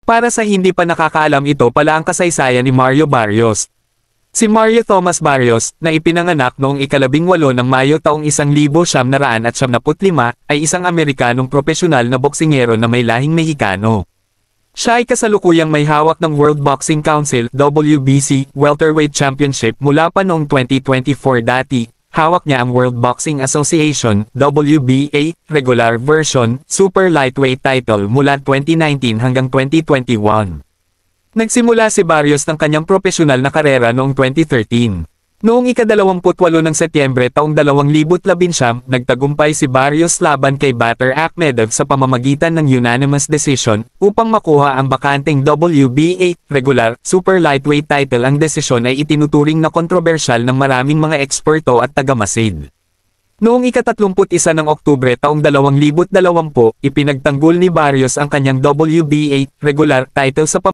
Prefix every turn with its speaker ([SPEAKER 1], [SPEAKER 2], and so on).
[SPEAKER 1] Para sa hindi pa nakakaalam, ito pala ang kasaysayan ni Mario Barrios. Si Mario Thomas Barrios, na ipinanganak noong ika-18 ng Mayo taong 1975, ay isang Amerikanong propesyonal na boksingero na may lahing Mexicano. Siya ay kasalukuyang may hawak ng World Boxing Council (WBC) Welterweight Championship mula pa noong 2024. Dati, hawak niya ang World Boxing Association (WBA) regular version super lightweight title mula 2019 hanggang 2021. Nagsimula si Barrios ng kanyang propesyonal na karera noong 2013. Noong ika-28 ng Setyembre taong 2019, nagtagumpay si Barrios laban kay Bader Akhmedov sa pamamagitan ng unanimous decision upang makuha ang bakanteng WBA regular super lightweight title. Ang desisyon ay itinuturing na kontrobersyal ng maraming mga eksperto at tagamasid. Noong ika-31 ng Oktubre taong 2020, ipinagtanggol ni Barrios ang kanyang WBA regular title sa